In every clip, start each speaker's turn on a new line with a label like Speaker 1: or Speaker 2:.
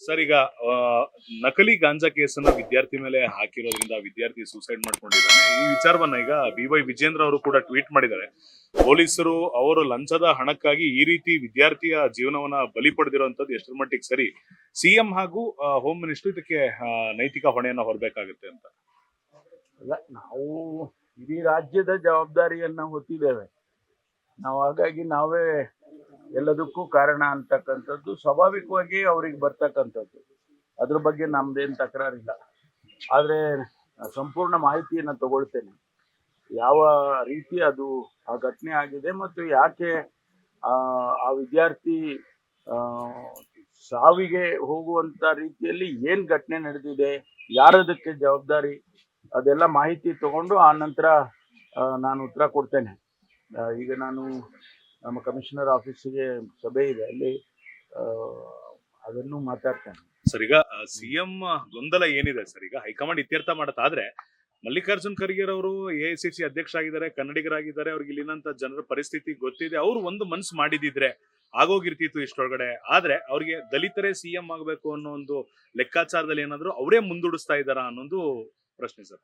Speaker 1: Sir ಈಗ ಆ, ನಕಲಿ ಗಾಂಜಾ ಕೇಸನ್ನ ವಿದ್ಯಾರ್ಥಿ ಮೇಲೆ ಹಾಕಿರೋದ್ರಿಂದ ವಿದ್ಯಾರ್ಥಿ ಸೂಸೈಡ್ ಮಾಡ್ಕೊಂಡಿದ್ದಾನೆ. ಈ ವಿಚಾರವನ್ನ ಈಗ BY ವಿಜೇಂದ್ರ ಅವರು ಕೂಡ ಟ್ವೀಟ್ ಮಾಡಿದ್ದಾರೆ. ಪೊಲೀಸರು ಅವರು ಲಂಚದ ಹಣಕ್ಕಾಗಿ ಈ ರೀತಿ ವಿದ್ಯಾರ್ಥಿಯ ಜೀವನವನ್ನ ಬಲಿ ಪಡೆದಿರುವಂತದ್ದು ಎಷ್ಟರ ಮಟ್ಟಿಗೆ ಸರಿ, CM ಹಾಗೂ ಹೋಮ್ ಮಿನಿಸ್ಟರ್ ಇದಕ್ಕೆ ನೈತಿಕ ಹೊಣೆಯನ್ನ ಹೊರಬೇಕಾಗುತ್ತೆ ಅಂತ.
Speaker 2: ಅಲ್ಲ, ನಾವು ಇಡೀ ರಾಜ್ಯದ ಜವಾಬ್ದಾರಿಯನ್ನ ಹೊತ್ತಿದ್ದೇವೆ ನಾವು. ಹಾಗಾಗಿ ನಾವೇ ಎಲ್ಲದಕ್ಕೂ ಕಾರಣ ಅಂತಕ್ಕಂಥದ್ದು ಸ್ವಾಭಾವಿಕವಾಗಿ ಅವ್ರಿಗೆ ಬರ್ತಕ್ಕಂಥದ್ದು. ಅದ್ರ ಬಗ್ಗೆ ನಮ್ದೇನು ತಕರಾರಿಲ್ಲ. ಆದರೆ ಸಂಪೂರ್ಣ ಮಾಹಿತಿಯನ್ನು ತಗೊಳ್ತೇನೆ, ಯಾವ ರೀತಿ ಅದು ಆ ಘಟನೆ ಆಗಿದೆ ಮತ್ತು ಯಾಕೆ ಆ ವಿದ್ಯಾರ್ಥಿ ಸಾವಿಗೆ ಹೋಗುವಂತ ರೀತಿಯಲ್ಲಿ ಏನು ಘಟನೆ ನಡೆದಿದೆ, ಯಾರದಕ್ಕೆ ಜವಾಬ್ದಾರಿ, ಅದೆಲ್ಲ ಮಾಹಿತಿ ತಗೊಂಡು ಆ ನಂತರ ನಾನು ಉತ್ತರ ಕೊಡ್ತೇನೆ. ಈಗ ನಾನು ನಮ್ಮ ಕಮಿಷನರ್ ಆಫೀಸಿಗೆ ಸಭೆ ಇದೆ, ಅಲ್ಲಿ ಅದನ್ನು ಮಾತಾಡ್ತೇನೆ.
Speaker 1: ಸರ್ ಈಗ CM ಗೊಂದಲ ಏನಿದೆ ಸರ್, ಈಗ ಹೈಕಮಾಂಡ್ ಇತ್ಯರ್ಥ ಮಾಡತ್ತಾದ್ರೆ ಮಲ್ಲಿಕಾರ್ಜುನ್ ಖರ್ಗೆ ಅವರು AICC ಅಧ್ಯಕ್ಷ ಆಗಿದ್ದಾರೆ, ಕನ್ನಡಿಗರಾಗಿದ್ದಾರೆ, ಅವ್ರಿಗೆ ಇಲ್ಲಿನಂತ ಜನರ ಪರಿಸ್ಥಿತಿ ಗೊತ್ತಿದೆ. ಅವ್ರು ಒಂದು ಮನ್ಸು ಮಾಡಿದಿದ್ರೆ ಆಗೋಗಿರ್ತಿತ್ತು ಇಷ್ಟೊಳಗಡೆ. ಆದ್ರೆ ಅವ್ರಿಗೆ ದಲಿತರೇ CM ಆಗ್ಬೇಕು ಅನ್ನೋ ಒಂದು ಲೆಕ್ಕಾಚಾರದಲ್ಲಿ ಏನಾದ್ರು ಅವರೇ ಮುಂದೂಡಿಸ್ತಾ ಇದ್ದಾರಾ ಅನ್ನೋದು ಪ್ರಶ್ನೆ ಸರ್.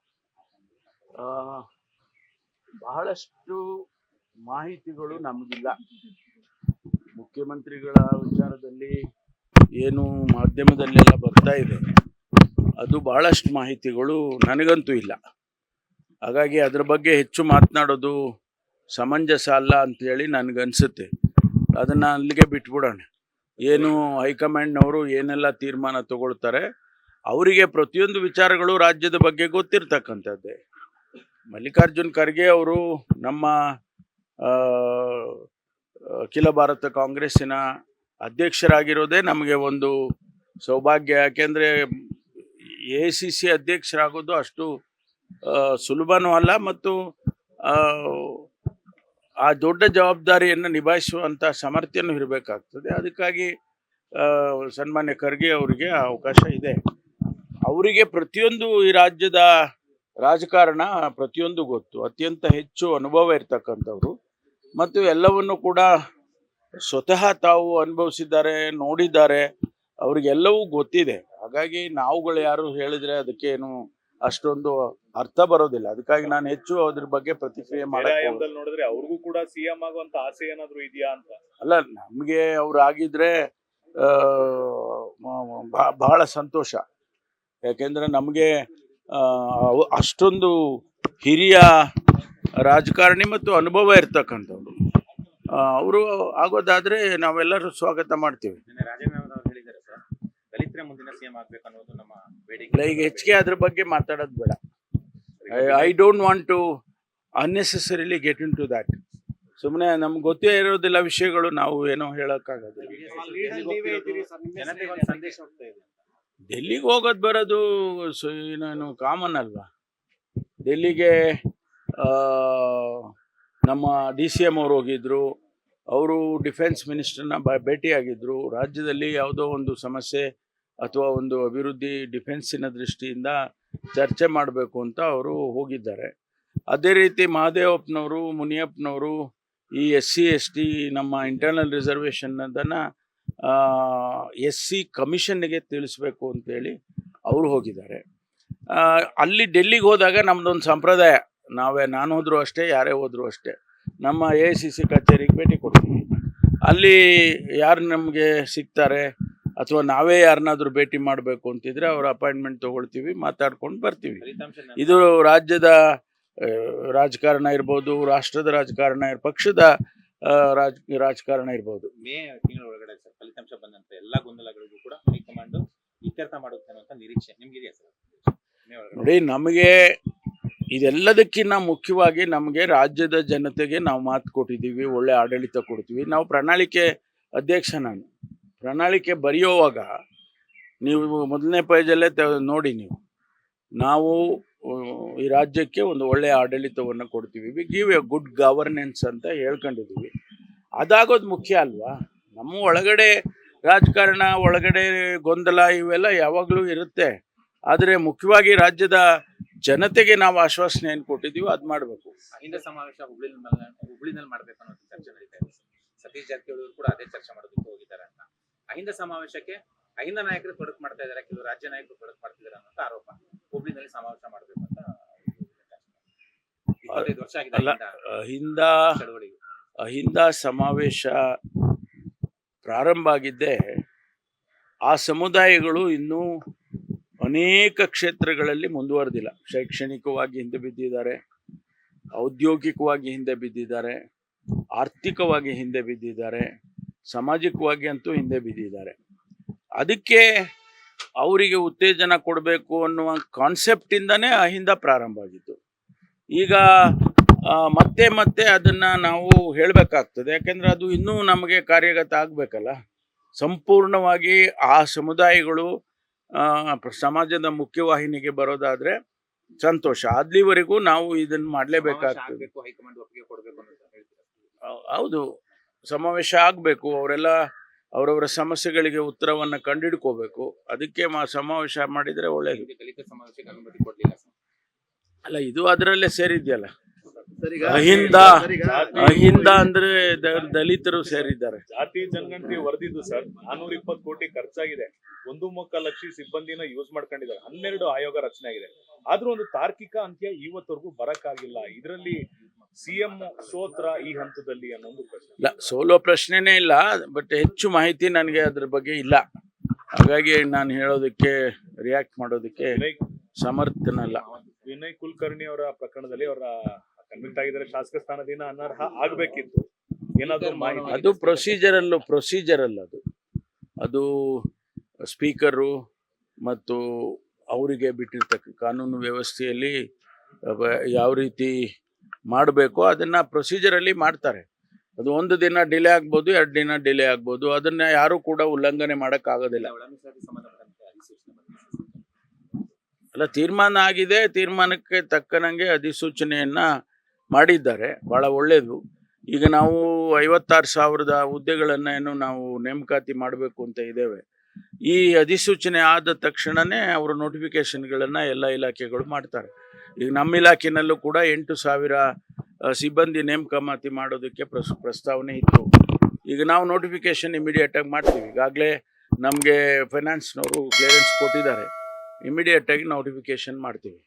Speaker 2: ಬಹಳಷ್ಟು ಮಾಹಿತಿಗಳು ನಮಗಿಲ್ಲ. ಮುಖ್ಯಮಂತ್ರಿಗಳ ವಿಚಾರದಲ್ಲಿ ಏನು ಮಾಧ್ಯಮದಲ್ಲೆಲ್ಲ ಬರ್ತಾ ಇದೆ, ಅದು ಬಹಳಷ್ಟು ಮಾಹಿತಿಗಳು ನನಗಂತೂ ಇಲ್ಲ. ಹಾಗಾಗಿ ಅದ್ರ ಬಗ್ಗೆ ಹೆಚ್ಚು ಮಾತನಾಡೋದು ಸಮಂಜಸ ಅಲ್ಲ ಅಂತೇಳಿ ನನಗನ್ಸುತ್ತೆ. ಅದನ್ನು ಅಲ್ಲಿಗೆ ಬಿಟ್ಬಿಡೋಣ. ಏನು ಹೈಕಮಾಂಡ್ನವರು ಏನೆಲ್ಲ ತೀರ್ಮಾನ ತಗೊಳ್ತಾರೆ, ಅವರಿಗೆ ಪ್ರತಿಯೊಂದು ವಿಚಾರಗಳು ರಾಜ್ಯದ ಬಗ್ಗೆ ಗೊತ್ತಿರ್ತಕ್ಕಂಥದ್ದೇ. ಮಲ್ಲಿಕಾರ್ಜುನ್ ಖರ್ಗೆ ಅವರು ನಮ್ಮ ಅಖಿಲ ಭಾರತ ಕಾಂಗ್ರೆಸ್ಸಿನ ಅಧ್ಯಕ್ಷರಾಗಿರೋದೇ ನಮಗೆ ಒಂದು ಸೌಭಾಗ್ಯ. ಯಾಕೆಂದರೆ AICC ಅಧ್ಯಕ್ಷರಾಗೋದು ಅಷ್ಟು ಸುಲಭನೂ ಅಲ್ಲ, ಮತ್ತು ಆ ದೊಡ್ಡ ಜವಾಬ್ದಾರಿಯನ್ನು ನಿಭಾಯಿಸುವಂಥ ಸಾಮರ್ಥ್ಯನೂ ಇರಬೇಕಾಗ್ತದೆ. ಅದಕ್ಕಾಗಿ ಸನ್ಮಾನ್ಯ ಖರ್ಗೆ ಅವರಿಗೆ ಅವಕಾಶ ಇದೆ. ಅವರಿಗೆ ಪ್ರತಿಯೊಂದು ಈ ರಾಜ್ಯದ ರಾಜಕಾರಣ ಪ್ರತಿಯೊಂದು ಗೊತ್ತು, ಅತ್ಯಂತ ಹೆಚ್ಚು ಅನುಭವ ಇರ್ತಕ್ಕಂಥವ್ರು, ಮತ್ತು ಎಲ್ಲವನ್ನು ಕೂಡ ಸ್ವತಃ ತಾವು ಅನುಭವಿಸಿದ್ದಾರೆ, ನೋಡಿದ್ದಾರೆ, ಅವ್ರಿಗೆಲ್ಲವೂ ಗೊತ್ತಿದೆ. ಹಾಗಾಗಿ ನಾವುಗಳು ಯಾರು ಹೇಳಿದ್ರೆ ಅದಕ್ಕೇನು ಅಷ್ಟೊಂದು ಅರ್ಥ ಬರೋದಿಲ್ಲ. ಅದಕ್ಕಾಗಿ ನಾನು ಹೆಚ್ಚು ಅದ್ರ ಬಗ್ಗೆ ಪ್ರತಿಕ್ರಿಯೆ
Speaker 1: ನೋಡಿದ್ರೆ ಅವ್ರಿಗೂ ಕೂಡ CM ಆಗುವಂತ ಆಸೆ ಏನಾದ್ರು ಇದೆಯಾ ಅಂತ.
Speaker 2: ಅಲ್ಲ, ನಮಗೆ ಅವ್ರು ಆಗಿದ್ರೆ ಬಹಳ ಸಂತೋಷ. ಯಾಕೆಂದ್ರೆ ನಮಗೆ ಅಷ್ಟೊಂದು ಹಿರಿಯ ರಾಜಕಾರಣಿ ಮತ್ತು ಅನುಭವ ಇರ್ತಕ್ಕಂಥವ್ರು. ಅವರು ಆಗೋದಾದ್ರೆ ನಾವೆಲ್ಲರೂ ಸ್ವಾಗತ ಮಾಡ್ತೀವಿ. ಈಗ ಹೆಚ್ಚಿಗೆ ಅದ್ರ ಬಗ್ಗೆ ಮಾತಾಡೋದು ಬೇಡ. I don't want to unnecessarily get into that. ಸುಮ್ಮನೆ ನಮ್ಗೆ ಗೊತ್ತೇ ಇರೋದಿಲ್ಲ ವಿಷಯಗಳು, ನಾವು ಏನೋ ಹೇಳೋಕ್ಕಾಗೋದಿಲ್ಲ. ಡೆಲ್ಲಿಗೆ ಹೋಗೋದು ಬರೋದು ಏನು ಕಾಮನ್ ಅಲ್ವಾ. ಡೆಲ್ಲಿಗೆ ನಮ್ಮ DCM ಅವರು ಹೋಗಿದ್ರು, ಅವರು ಡಿಫೆನ್ಸ್ ಮಿನಿಸ್ಟರ್ನ ಭೇಟಿಯಾಗಿದ್ದರು. ರಾಜ್ಯದಲ್ಲಿ ಯಾವುದೋ ಒಂದು ಸಮಸ್ಯೆ ಅಥವಾ ಒಂದು ಅಭಿವೃದ್ಧಿ ಡಿಫೆನ್ಸಿನ ದೃಷ್ಟಿಯಿಂದ ಚರ್ಚೆ ಮಾಡಬೇಕು ಅಂತ ಅವರು ಹೋಗಿದ್ದಾರೆ. ಅದೇ ರೀತಿ ಮಹದೇವಪ್ಪನವರು, ಮುನಿಯಪ್ಪನವರು ಈ SC ST ನಮ್ಮ ಇಂಟರ್ನಲ್ ರಿಸರ್ವೇಷನ್ ಅದನ್ನು SC ಕಮಿಷನ್ನಿಗೆ ತಿಳಿಸ್ಬೇಕು ಅಂತೇಳಿ ಅವರು ಹೋಗಿದ್ದಾರೆ. ಅಲ್ಲಿ ಡೆಲ್ಲಿಗೆ ಹೋದಾಗ ನಮ್ಮದೊಂದು ಸಂಪ್ರದಾಯ, ನಾನು ಹೋದರೂ ಅಷ್ಟೇ, ಯಾರೇ ಹೋದರೂ ಅಷ್ಟೇ, ನಮ್ಮ AICC ಕಚೇರಿಗೆ ಭೇಟಿ ಕೊಡ್ತೀವಿ. ಅಲ್ಲಿ ಯಾರು ನಮಗೆ ಸಿಗ್ತಾರೆ ಅಥವಾ ನಾವೇ ಯಾರನ್ನಾದ್ರೂ ಭೇಟಿ ಮಾಡಬೇಕು ಅಂತಿದ್ರೆ ಅವ್ರ ಅಪಾಯಿಂಟ್ಮೆಂಟ್ ತೊಗೊಳ್ತೀವಿ, ಮಾತಾಡ್ಕೊಂಡು ಬರ್ತೀವಿ. ಇದು ರಾಜ್ಯದ ರಾಜಕಾರಣ ಇರ್ಬೋದು, ರಾಷ್ಟ್ರದ ರಾಜಕಾರಣ, ಪಕ್ಷದ ರಾಜಕಾರಣ ಇರ್ಬೋದು.
Speaker 3: ಮೇ ತಿಂಗಳ ಒಳಗಡೆ ಸರ್ ಫಲಿತಾಂಶ ಬಂದಂತ ಎಲ್ಲ ಗೊಂದಲಗಳಿಗೂ ಕೂಡ ಹೈಕಮಾಂಡ್ ಇತ್ಯರ್ಥ ಮಾಡುತ್ತೆ ಅನ್ನುವಂಥ ನಿರೀಕ್ಷೆ ನಿಮ್ಗಿದೆಯಾ ಸರ್?
Speaker 2: ನೋಡಿ, ನಮಗೆ ಇದೆಲ್ಲದಕ್ಕಿಂತ ಮುಖ್ಯವಾಗಿ ನಮಗೆ ರಾಜ್ಯದ ಜನತೆಗೆ ನಾವು ಮಾತು ಕೊಟ್ಟಿದ್ದೀವಿ, ಒಳ್ಳೆ ಆಡಳಿತ ಕೊಡ್ತೀವಿ. ನಾವು ಪ್ರಣಾಳಿಕೆ ಅಧ್ಯಕ್ಷ. ನಾನು ಪ್ರಣಾಳಿಕೆ ಬರೆಯುವಾಗ ನೀವು ಮೊದಲನೇ ಪೇಜಲ್ಲೇ ನೋಡಿ, ನಾವು ಈ ರಾಜ್ಯಕ್ಕೆ ಒಂದು ಒಳ್ಳೆಯ ಆಡಳಿತವನ್ನು ಕೊಡ್ತೀವಿ, we give A good governance ಅಂತ ಹೇಳ್ಕೊಂಡಿದ್ದೀವಿ. ಅದಾಗೋದು ಮುಖ್ಯ ಅಲ್ವಾ. ನಮ್ಮ ಒಳಗಡೆ ರಾಜಕಾರಣ, ಒಳಗಡೆ ಗೊಂದಲ ಇವೆಲ್ಲ ಯಾವಾಗಲೂ ಇರುತ್ತೆ. ಆದರೆ ಮುಖ್ಯವಾಗಿ ರಾಜ್ಯದ ಜನತೆಗೆ ನಾವು ಆಶ್ವಾಸನೆ ಏನು ಕೊಟ್ಟಿದ್ದೀವಿ ಅದು ಮಾಡಬೇಕು.
Speaker 3: ಅಹಿಂದ ಸಮಾವೇಶ ಹುಬ್ಳಿನಲ್ಲಿ ಮಾಡಬೇಕು ಅನ್ನೋ ಚರ್ಚೆ ನಡೀತಾ ಇದೆ. ಸತೀಶ್ ಜಾರಕಿಹೊಳಿ ಕೂಡ ಅದೇ ಚರ್ಚೆ ಮಾಡೋದಕ್ಕೆ ಹೋಗಿದ್ದಾರೆ ಅಂತ. ಅಹಿಂದ ಸಮಾವೇಶಕ್ಕೆ ಅಹಿಂದ ನಾಯಕರು ತೊಡಕು ಮಾಡ್ತಾ ಇದ್ದಾರೆ, ಕೆಲವು ರಾಜ್ಯ ನಾಯಕರು ತೊಡಕು ಮಾಡ್ತಿದ್ದಾರೆ ಅನ್ನೋ ಆರೋಪ. ಹುಬ್ಳಿನಲ್ಲಿ ಸಮಾವೇಶ ಮಾಡಬೇಕು ಅಂತ 25 ವರ್ಷ ಆಗಿದೆ
Speaker 2: ಅಲ್ಲ,
Speaker 3: ಅಹಿಂದ ಚಳವಳಿಗೆ.
Speaker 2: ಅಹಿಂದ ಸಮಾವೇಶ ಪ್ರಾರಂಭ ಆಗಿದ್ದೆ ಆ ಸಮುದಾಯಗಳು ಇನ್ನೂ ಅನೇಕ ಕ್ಷೇತ್ರಗಳಲ್ಲಿ ಮುಂದುವರೆದಿಲ್ಲ. ಶೈಕ್ಷಣಿಕವಾಗಿ ಹಿಂದೆ ಬಿದ್ದಿದ್ದಾರೆ, ಔದ್ಯೋಗಿಕವಾಗಿ ಹಿಂದೆ ಬಿದ್ದಿದ್ದಾರೆ, ಆರ್ಥಿಕವಾಗಿ ಹಿಂದೆ ಬಿದ್ದಿದ್ದಾರೆ, ಸಾಮಾಜಿಕವಾಗಿ ಅಂತೂ ಹಿಂದೆ ಬಿದ್ದಿದ್ದಾರೆ. ಅದಕ್ಕೆ ಅವರಿಗೆ ಉತ್ತೇಜನ ಕೊಡಬೇಕು ಅನ್ನುವ ಕಾನ್ಸೆಪ್ಟಿಂದನೇ ಅಹಿಂದ ಪ್ರಾರಂಭ ಆಗಿತ್ತು. ಈಗ ಮತ್ತೆ ಮತ್ತೆ ಅದನ್ನು ನಾವು ಹೇಳಬೇಕಾಗ್ತದೆ, ಯಾಕೆಂದರೆ ಅದು ಇನ್ನೂ ನಮಗೆ ಕಾರ್ಯಗತ ಆಗಬೇಕಲ್ಲ. ಸಂಪೂರ್ಣವಾಗಿ ಆ ಸಮುದಾಯಗಳು ಸಮಾಜದ ಮುಖ್ಯವಾಹಿನಿಗೆ ಬರೋದಾದರೆ ಸಂತೋಷ. ಅಲ್ಲಿವರೆಗೂ ನಾವು ಇದನ್ನು ಮಾಡಲೇಬೇಕಾಗ್ತದೆ.
Speaker 3: ಹೈಕಮಾಂಡ್ ಒಪ್ಪಿಗೆ ಕೊಡಬೇಕು ಅಂತ ಹೇಳ್ತೀರಾ?
Speaker 2: ಹೌದು, ಸಮಾವೇಶ ಆಗಬೇಕು. ಅವರೆಲ್ಲ ಅವರವರ ಸಮಸ್ಯೆಗಳಿಗೆ ಉತ್ತರವನ್ನು ಕಂಡುಹಿಡ್ಕೋಬೇಕು. ಅದಕ್ಕೆ ಸಮಾವೇಶ ಮಾಡಿದರೆ ಒಳ್ಳೆಯದು.
Speaker 3: ದಲಿತ ಸಮಾವೇಶಕ್ಕೆ ಅನುಮತಿ ಕೊಡಲಿಲ್ಲ ಸರ್.
Speaker 2: ಅಲ್ಲ, ಇದು ಅದರಲ್ಲೇ ಸೇರಿದ್ಯಲ್ಲ. ಅಹಿಂದ ಅಂದ್ರೆ ದಲಿತರು ಸೇರಿದ್ದಾರೆ.
Speaker 1: ಜಾತಿ ಜನಗಣತಿ ವರದಿದ್ದು ಸರ್ 420 ಕೋಟಿ ಖರ್ಚಾಗಿದೆ. 1.25 ಲಕ್ಷ ಸಿಬ್ಬಂದಿನ ಯೂಸ್ ಮಾಡ್ಕೊಂಡಿದ್ದಾರೆ. 12 ಆಯೋಗ ರಚನೆ ಆಗಿದೆ. ಆದ್ರೂ ಒಂದು ತಾರ್ಕಿಕ ಅಂತ್ಯ ಇವತ್ತವರೆಗೂ ಬರಕ್ಕಾಗಿಲ್ಲ. ಇದರಲ್ಲಿ ಸಿಎಂ ಸೋತ್ರ ಈ ಹಂತದಲ್ಲಿ ಅನ್ನೋದು ಪ್ರಶ್ನೆ.
Speaker 2: ಇಲ್ಲ, ಸೋಲೋ ಪ್ರಶ್ನೆನೇ ಇಲ್ಲ. ಬಟ್ ಹೆಚ್ಚು ಮಾಹಿತಿ ನನಗೆ ಅದ್ರ ಬಗ್ಗೆ ಇಲ್ಲ. ಹಾಗಾಗಿ ನಾನು ಹೇಳೋದಕ್ಕೆ, ರಿಯಾಕ್ಟ್ ಮಾಡೋದಕ್ಕೆ ಸಮರ್ಥನಲ್ಲ.
Speaker 1: ವಿನಯ್ ಕುಲಕರ್ಣಿ ಅವರ ಪ್ರಕರಣದಲ್ಲಿ ಅವರ ಕನ್ವಿಕ್ಟ್ ಆಗಿದ್ದಾರೆ. ಶಾಸಕ ಸ್ಥಾನದಿಂದ ಅನರ್ಹ ಆಗ್ಬೇಕಿತ್ತು. ಏನಾದ್ರು ಮಾಹಿತಿ?
Speaker 2: ಅದು ಪ್ರೊಸೀಜರಲ್ಲ. ಅದು ಸ್ಪೀಕರು ಮತ್ತು ಅವರಿಗೆ ಬಿಟ್ಟಿರ್ತಕ್ಕ ಕಾನೂನು ವ್ಯವಸ್ಥೆಯಲ್ಲಿ ಯಾವ ರೀತಿ ಮಾಡಬೇಕು ಅದನ್ನು ಪ್ರೊಸೀಜರಲ್ಲಿ ಮಾಡ್ತಾರೆ. ಅದು 1 ದಿನ ಡಿಲೇ ಆಗ್ಬೋದು, 2 ದಿನ ಡಿಲೇ ಆಗ್ಬೋದು. ಅದನ್ನು ಯಾರೂ ಕೂಡ ಉಲ್ಲಂಘನೆ ಮಾಡೋಕ್ಕಾಗೋದಿಲ್ಲ. ಅಲ್ಲ, ತೀರ್ಮಾನ ಆಗಿದೆ. ತೀರ್ಮಾನಕ್ಕೆ ತಕ್ಕನಂಗೆ ಅಧಿಸೂಚನೆಯನ್ನು ಮಾಡಿದ್ದಾರೆ. ಭಾಳ ಒಳ್ಳೆಯದು. ಈಗ ನಾವು 56,000 ಹುದ್ದೆಗಳನ್ನು ಏನು ನಾವು ನೇಮಕಾತಿ ಮಾಡಬೇಕು ಅಂತ ಇದ್ದೇವೆ. ಈ ಅಧಿಸೂಚನೆ ಆದ ತಕ್ಷಣವೇ ಅವರು ನೋಟಿಫಿಕೇಷನ್ಗಳನ್ನು ಎಲ್ಲ ಇಲಾಖೆಗಳು ಮಾಡ್ತಾರೆ. ಈಗ ನಮ್ಮ ಇಲಾಖೆನಲ್ಲೂ ಕೂಡ 8,000 ಸಿಬ್ಬಂದಿ ನೇಮಕಾತಿ ಮಾಡೋದಕ್ಕೆ ಪ್ರಸ್ತಾವನೆ ಇತ್ತು. ಈಗ ನಾವು ನೋಟಿಫಿಕೇಷನ್ ಇಮಿಡಿಯೇಟಾಗಿ ಮಾಡ್ತೀವಿ. ಈಗಾಗಲೇ ನಮಗೆ ಫೈನಾನ್ಸ್ನವರು ಕ್ಲಿಯರೆನ್ಸ್ ಕೊಟ್ಟಿದ್ದಾರೆ. ಇಮಿಡಿಯೇಟಾಗಿ ನೋಟಿಫಿಕೇಷನ್ ಮಾಡ್ತೀವಿ.